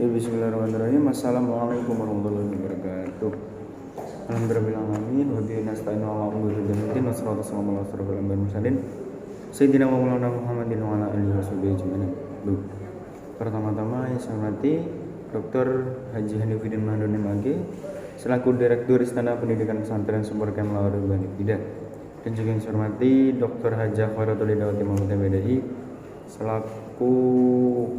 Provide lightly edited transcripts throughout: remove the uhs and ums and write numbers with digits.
Bismillahirrahmanirrahim. Assalamualaikum warahmatullahi wabarakatuh. Alhamdulillahirrahmanirrahim. Wa bihi nasta'inu ala umuri dinina wassalatu wassalamu ala asyrofil anbiya'i wal mursalin sayyidina wa maulana Muhammadin wa ala alihi washabihi ajmain. Pertama-tama yang saya hormati Dr. Haji Hanifudin Mahadonim AG selaku Direktur Istana Pendidikan Pesantren Sumber Kem Lauri Bani Tidak, dan juga yang saya hormati Dr. Hajah Khairotul Hidayati Muhammad MDI selaku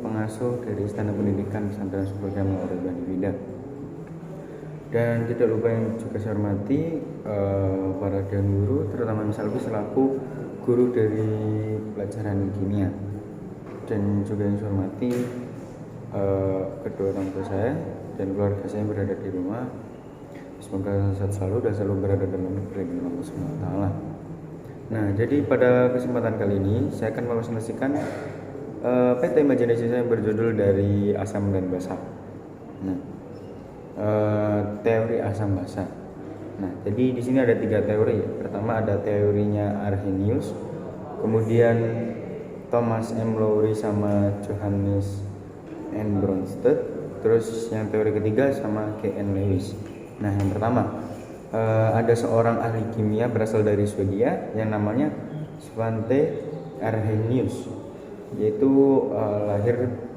pengasuh dari Istana Pendidikan Pesantren Sumber Kem Lauri Bani Tidak. Dan tidak lupa yang juga saya hormati para dewan guru, terutama Mas Alfi selaku guru dari pelajaran kimia, dan juga yang saya hormati kedua orang tua saya dan keluarga saya yang berada di rumah. Semoga sehat selalu dan selalu berada dalam lindungan Allah Subhanahu wa taala. Nah, jadi pada kesempatan kali ini saya akan mepresentasikan PT imajinasi saya yang berjudul dari asam dan basa. Nah, teori asam basa. Nah, jadi di sini ada 3 teori. Pertama ada teorinya Arrhenius, kemudian Thomas M. Lowry sama Johannes N. Bronsted, terus yang teori ketiga sama K.N. Lewis. Nah, yang pertama ada seorang ahli kimia berasal dari Swedia yang namanya Svante Arrhenius, yaitu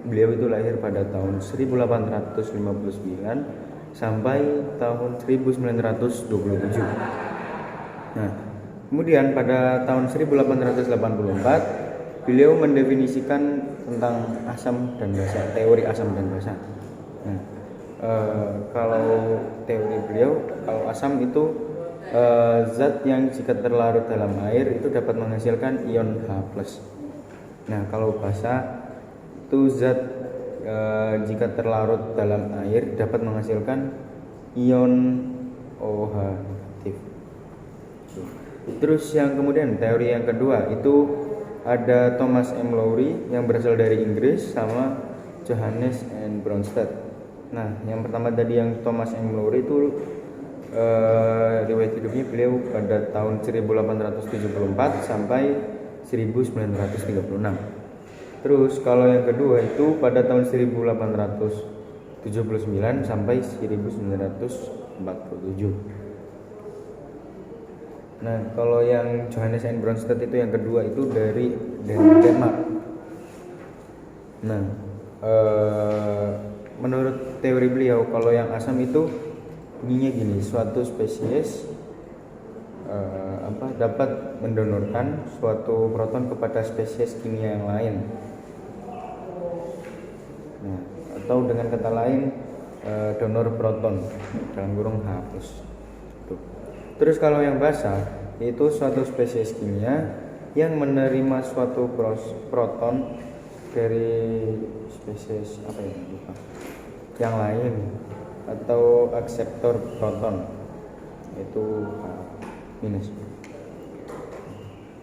beliau itu lahir pada tahun 1859 sampai tahun 1927. Nah, kemudian pada tahun 1884 beliau mendefinisikan tentang asam dan basa, teori asam dan basa. Nah, kalau teori beliau, kalau asam itu zat yang jika terlarut dalam air itu dapat menghasilkan ion H+. Nah, kalau basa itu zat jika terlarut dalam air dapat menghasilkan ion OH negatif. Terus yang kemudian teori yang kedua itu ada Thomas M. Lowry yang berasal dari Inggris sama Johannes N. Bronsted. Nah, yang pertama tadi yang Thomas M. Lowry itu riwayat hidupnya beliau pada tahun 1874 sampai 1936. Terus kalau yang kedua itu pada tahun 1879 sampai 1947. Nah, kalau yang Johannes N. Bronsted itu yang kedua itu dari Denmark. Nah, menurut teori beliau kalau yang asam itu bunyinya gini, suatu spesies dapat mendonorkan suatu proton kepada spesies kimia yang lain. Nah, atau dengan kata lain donor proton dalam kurung H+. Terus kalau yang basa itu suatu spesies kimia yang menerima suatu proton dari spesies yang lain atau akseptor proton, itu H-.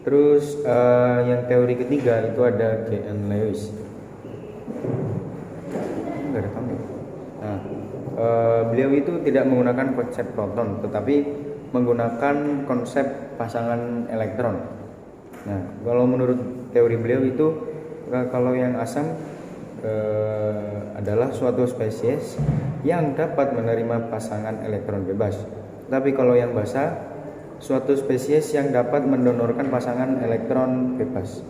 Terus yang teori ketiga itu ada K.N. Lewis. Enggak ada kamu. Nah, beliau itu tidak menggunakan konsep proton, tetapi menggunakan konsep pasangan elektron. Nah, kalau menurut teori beliau itu kalau yang asam adalah suatu spesies yang dapat menerima pasangan elektron bebas. Tapi kalau yang basa suatu spesies yang dapat mendonorkan pasangan elektron bebas.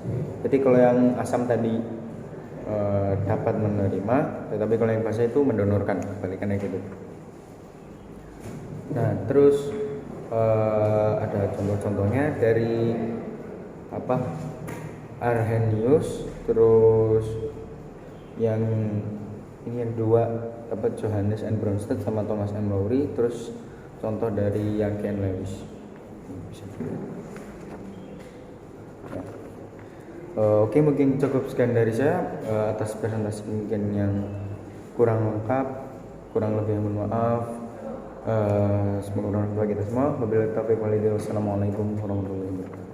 Jadi kalau yang asam tadi dapat menerima, tetapi kalau yang basa itu mendonorkan, kebalikannya gitu. Nah, terus ada contoh-contohnya dari Arrhenius, terus yang ini yang dua Johannes N. Bronsted sama Thomas M. Lowry, terus contoh dari yang K.N. Lewis. Oke, mungkin cukup sekian dari saya atas presentasi mungkin yang kurang lengkap, kurang lebih mohon maaf. Semoga bermanfaat bagi kita semua. Wabillahi taufiq wal hidayah. Wassalamualaikum warahmatullahi wabarakatuh.